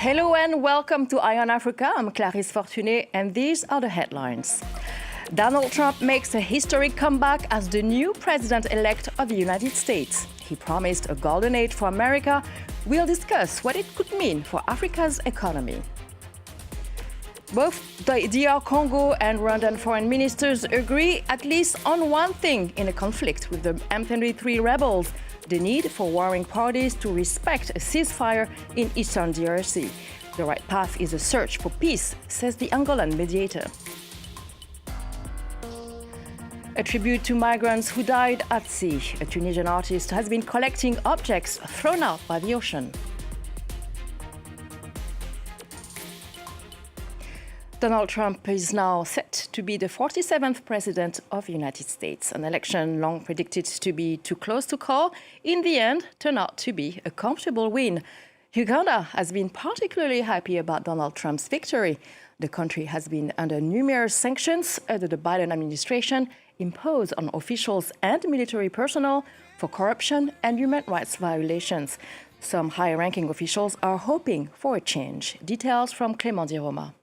Hello and welcome to Eye on Africa. I'm Clarisse Fortuné and these are the headlines. Donald Trump makes a historic comeback as the new president-elect of the United States. He promised a golden age for America. We'll discuss what it could mean for Africa's economy. Both the DR Congo and Ugandan foreign ministers agree at least on one thing in a conflict with the M23 rebels: the need for warring parties to respect a ceasefire in eastern DRC. The right path is a search for peace, says the Angolan mediator. A tribute to migrants who died at sea. A Tunisian artist has been collecting objects thrown out by the ocean. Donald Trump is now set to be the 47th president of the United States. An election long predicted to be too close to call, in the end, turned out to be a comfortable win. Uganda has been particularly happy about Donald Trump's victory. The country has been under numerous sanctions under the Biden administration imposed on officials and military personnel for corruption and human rights violations. Some high-ranking officials are hoping for a change. Details from Clément Di Roma.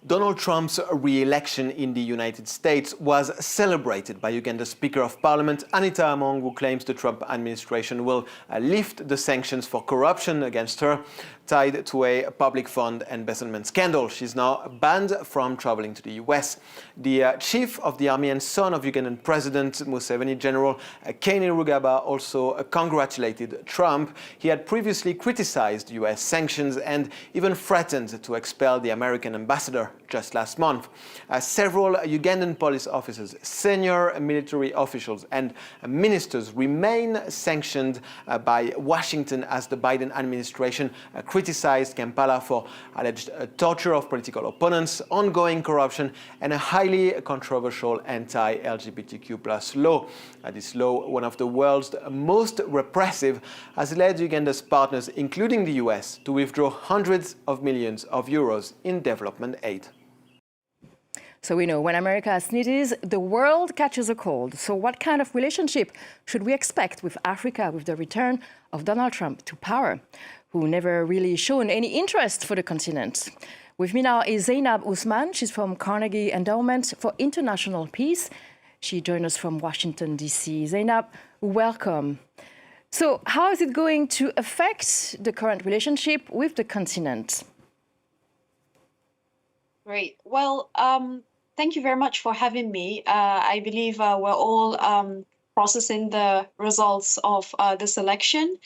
Donald Trump's re-election in the United States was celebrated by Uganda's Speaker of Parliament, Anita Among, who claims the Trump administration will lift the sanctions for corruption against her, tied to a public fund embezzlement scandal. She's now banned from traveling to the US. The chief of the army and son of Ugandan President Museveni, General Kainerugaba, also congratulated Trump. He had previously criticized US sanctions and even threatened to expel the American ambassador just last month. Several Ugandan police officers, senior military officials and ministers remain sanctioned by Washington as the Biden administration criticized Kampala for alleged torture of political opponents, ongoing corruption, and a highly controversial anti-LGBTQ+ law. This law, one of the world's most repressive, has led Uganda's partners, including the US, to withdraw hundreds of millions of euros in development aid. So we know when America sneezes, the world catches a cold. So what kind of relationship should we expect with Africa with the return of Donald Trump to power, who never really shown any interest for the continent? With me now is Zab Usman. She's from Carnegie Endowment for International Peace. She joined us from Washington, D.C. Zab, welcome. So how is it going to affect the current relationship with the continent? Great. Well, thank you very much for having me. I believe we're all processing the results of this election.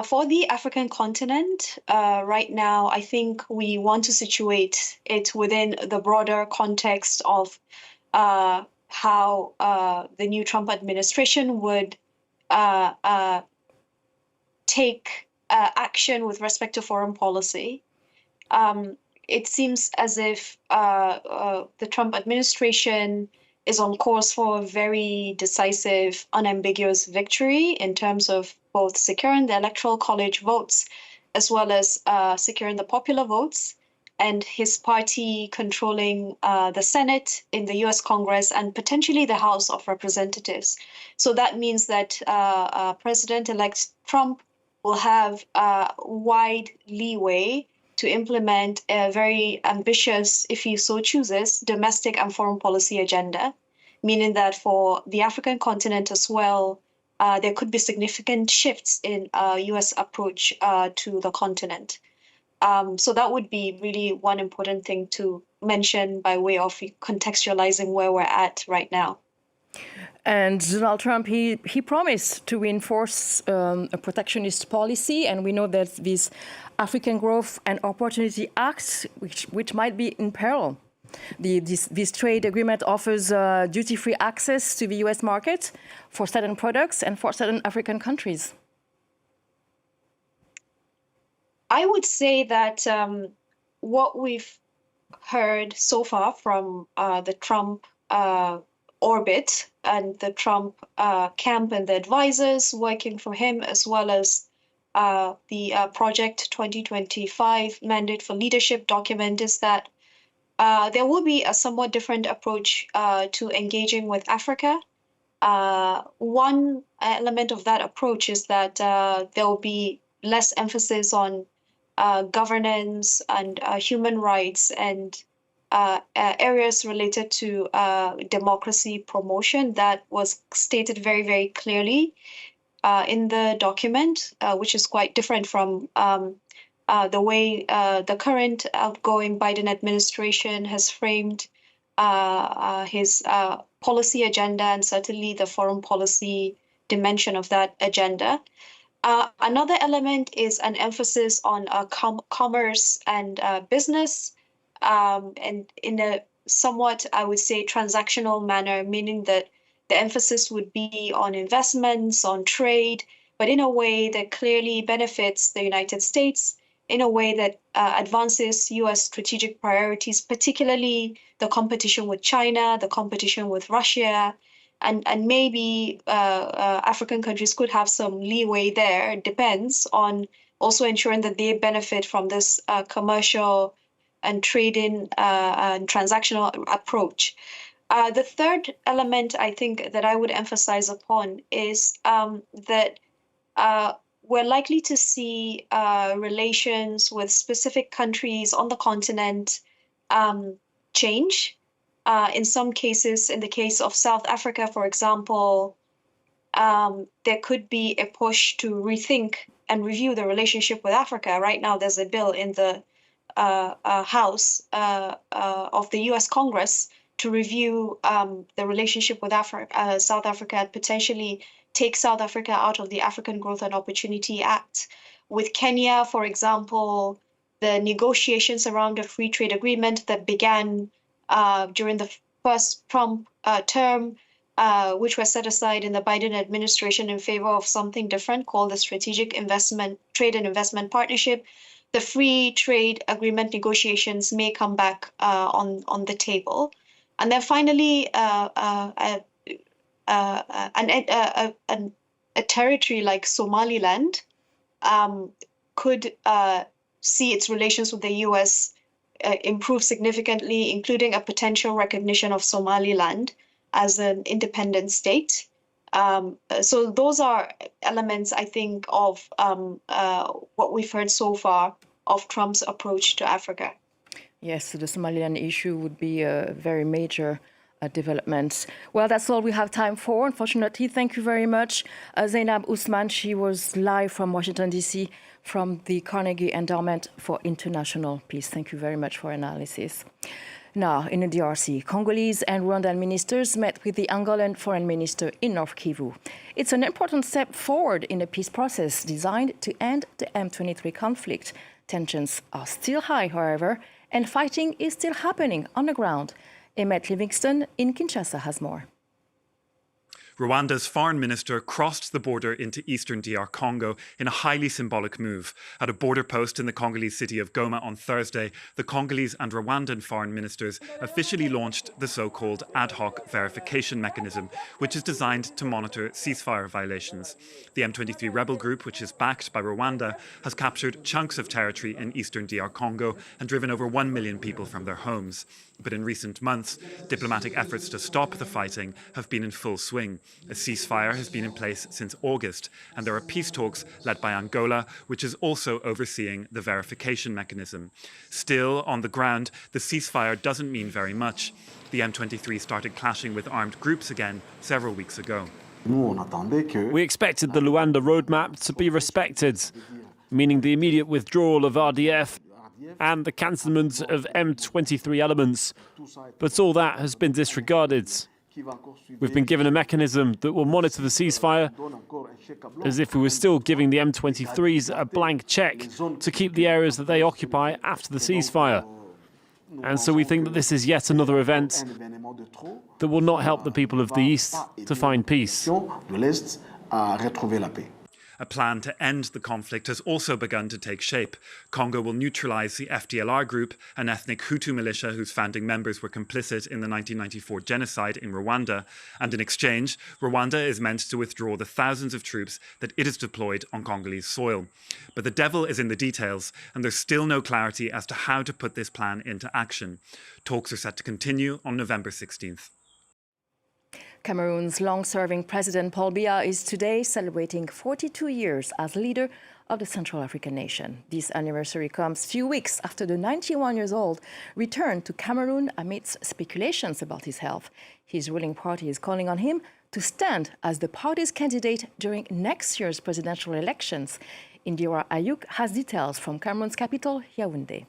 For the African continent, right now, I think we want to situate it within the broader context of how the new Trump administration would take action with respect to foreign policy. It seems as if the Trump administration is on course for a very decisive, unambiguous victory in terms of both securing the Electoral College votes as well as securing the popular votes, and his party controlling the Senate in the US Congress and potentially the House of Representatives. So that means that President-elect Trump will have wide leeway to implement a very ambitious, if he so chooses, domestic and foreign policy agenda, meaning that for the African continent as well, there could be significant shifts in U.S. approach to the continent. So that would be really one important thing to mention by way of contextualizing where we're at right now. And Donald Trump, he promised to reinforce a protectionist policy, and we know that this African Growth and Opportunity Act, which might be in peril. This trade agreement offers duty-free access to the U.S. market for certain products and for certain African countries. I would say that what we've heard so far from the Trump orbit and the Trump camp and the advisors working for him, as well as the Project 2025 Mandate for Leadership document, is that there will be a somewhat different approach to engaging with Africa. One element of that approach is that there will be less emphasis on governance and human rights and areas related to democracy promotion. That was stated very, very clearly in the document, which is quite different from the way the current outgoing Biden administration has framed his policy agenda, and certainly the foreign policy dimension of that agenda. Another element is an emphasis on commerce and business, and in a somewhat, I would say, transactional manner, meaning that the emphasis would be on investments, on trade, but in a way that clearly benefits the United States, in a way that advances US strategic priorities, particularly the competition with China, the competition with Russia, and maybe African countries could have some leeway there. It depends on also ensuring that they benefit from this commercial and trading and transactional approach. The third element I think that I would emphasize upon is that we're likely to see relations with specific countries on the continent change. In some cases, in the case of South Africa, for example, there could be a push to rethink and review the relationship with Africa. Right now, there's a bill in the House of the US Congress to review the relationship with South Africa and potentially take South Africa out of the African Growth and Opportunity Act. With Kenya, for example, the negotiations around a free trade agreement that began during the first Trump term, which was set aside in the Biden administration in favor of something different called the Strategic Trade and Investment Partnership. The free trade agreement negotiations may come back on the table. And then finally, a territory like Somaliland could see its relations with the US improve significantly, including a potential recognition of Somaliland as an independent state. So those are elements, I think, of what we've heard so far of Trump's approach to Africa. Yes, the Somaliland issue would be a very major development. Well, that's all we have time for, unfortunately. Thank you very much, Zab Usman. She was live from Washington, D.C., from the Carnegie Endowment for International Peace. Thank you very much for analysis. Now, in the DRC, Congolese and Rwandan ministers met with the Angolan foreign minister in North Kivu. It's an important step forward in a peace process designed to end the M23 conflict. Tensions are still high, however, and fighting is still happening on the ground. Emmett Livingston in Kinshasa has more. Rwanda's foreign minister crossed the border into eastern DR Congo in a highly symbolic move. At a border post in the Congolese city of Goma on Thursday, the Congolese and Rwandan foreign ministers officially launched the so-called ad hoc verification mechanism, which is designed to monitor ceasefire violations. The M23 rebel group, which is backed by Rwanda, has captured chunks of territory in eastern DR Congo and driven over 1 million people from their homes. But in recent months, diplomatic efforts to stop the fighting have been in full swing. A ceasefire has been in place since August, and there are peace talks led by Angola, which is also overseeing the verification mechanism. Still, on the ground, the ceasefire doesn't mean very much. The M23 started clashing with armed groups again several weeks ago. We expected the Luanda roadmap to be respected, meaning the immediate withdrawal of RDF and the cancelment of M23 elements. But all that has been disregarded. We've been given a mechanism that will monitor the ceasefire as if we were still giving the M23s a blank check to keep the areas that they occupy after the ceasefire. And so we think that this is yet another event that will not help the people of the East to find peace. A plan to end the conflict has also begun to take shape. Congo will neutralize the FDLR group, an ethnic Hutu militia whose founding members were complicit in the 1994 genocide in Rwanda. And in exchange, Rwanda is meant to withdraw the thousands of troops that it has deployed on Congolese soil. But the devil is in the details, and there's still no clarity as to how to put this plan into action. Talks are set to continue on November 16th. Cameroon's long-serving President Paul Biya is today celebrating 42 years as leader of the Central African nation. This anniversary comes few weeks after the 91-year-old returned to Cameroon amidst speculations about his health. His ruling party is calling on him to stand as the party's candidate during next year's presidential elections. Indira Ayuk has details from Cameroon's capital, Yaoundé.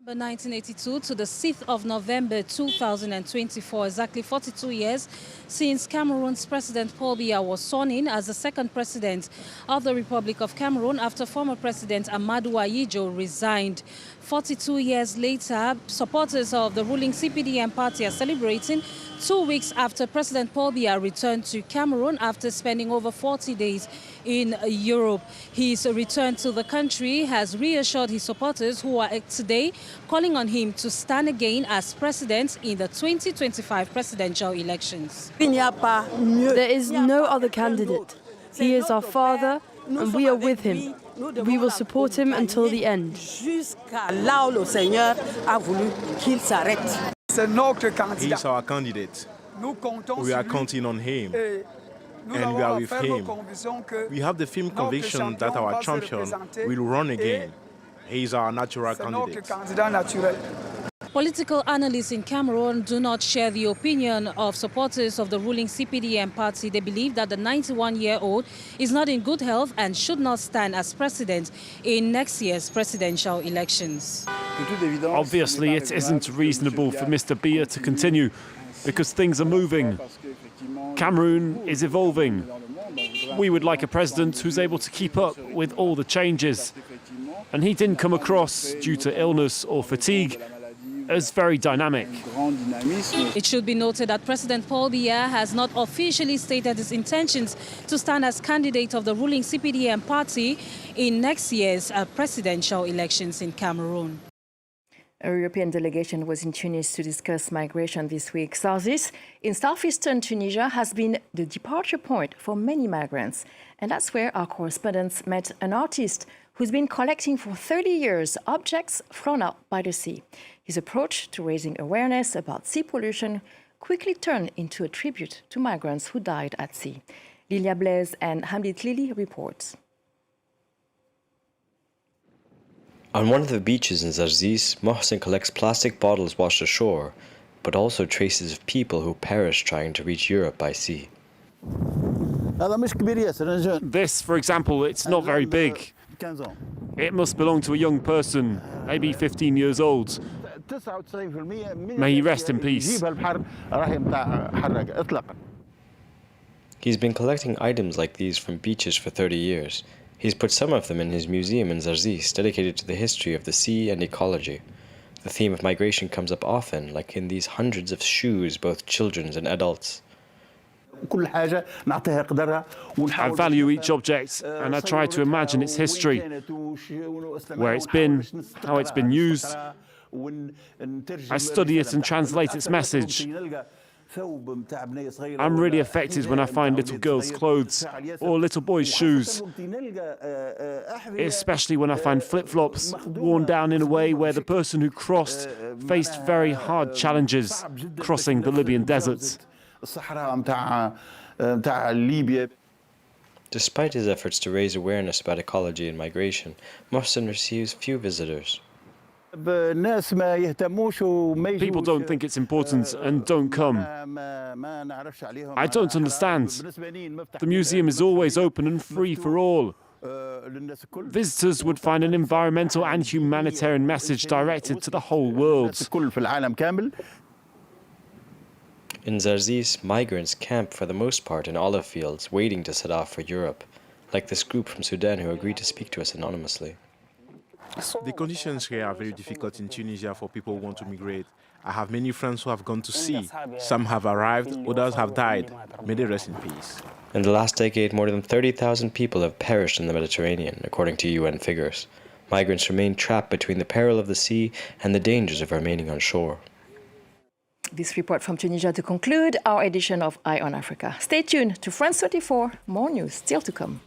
1982 to the 6th of November 2024, exactly 42 years since Cameroon's President Paul Biya was sworn in as the second president of the Republic of Cameroon after former President Amadou Ahidjo resigned. 42 years later, supporters of the ruling CPDM party are celebrating 2 weeks after President Paul Biya returned to Cameroon after spending over 40 days in Europe. His return to the country has reassured his supporters who are today calling on him to stand again as president in the 2025 presidential elections. There is no other candidate. He is our father and we are with him. We will support him until the end. He's our candidate. We are counting on him. And we are with him. We have the firm conviction that our champion will run again. He is our natural candidate. Political analysts in Cameroon do not share the opinion of supporters of the ruling CPDM party. They believe that the 91-year-old is not in good health and should not stand as president in next year's presidential elections. Obviously, it isn't reasonable for Mr. Biya to continue because things are moving. Cameroon is evolving. We would like a president who's able to keep up with all the changes. And he didn't come across, due to illness or fatigue, as very dynamic. It should be noted that President Paul Biya has not officially stated his intentions to stand as candidate of the ruling CPDM party in next year's presidential elections in Cameroon. A European delegation was in Tunis to discuss migration this week. Zarzis, in southeastern Tunisia, has been the departure point for many migrants. And that's where our correspondents met an artist who's been collecting for 30 years objects thrown out by the sea. His approach to raising awareness about sea pollution quickly turned into a tribute to migrants who died at sea. Lilia Blaise and Hamid Lili reports. On one of the beaches in Zarzis, Mohsen collects plastic bottles washed ashore, but also traces of people who perished trying to reach Europe by sea. This, for example, it's not very big. It must belong to a young person, maybe 15 years old. May he rest in peace. He's been collecting items like these from beaches for 30 years. He's put some of them in his museum in Zarzis, dedicated to the history of the sea and ecology. The theme of migration comes up often, like in these hundreds of shoes, both children's and adults. I value each object and I try to imagine its history, where it's been, how it's been used. I study it and translate its message. I'm really affected when I find little girls' clothes or little boys' shoes, especially when I find flip-flops worn down in a way where the person who crossed faced very hard challenges crossing the Libyan deserts. Despite his efforts to raise awareness about ecology and migration, Mohsen receives few visitors. People don't think it's important and don't come. I don't understand. The museum is always open and free for all. Visitors would find an environmental and humanitarian message directed to the whole world. In Zarzis, migrants camp for the most part in olive fields, waiting to set off for Europe, like this group from Sudan who agreed to speak to us anonymously. The conditions here are very difficult in Tunisia for people who want to migrate. I have many friends who have gone to sea. Some have arrived, others have died. May they rest in peace. In the last decade, more than 30,000 people have perished in the Mediterranean, according to UN figures. Migrants remain trapped between the peril of the sea and the dangers of remaining on shore. This report from Tunisia to conclude our edition of Eye on Africa. Stay tuned to France 24. More news still to come.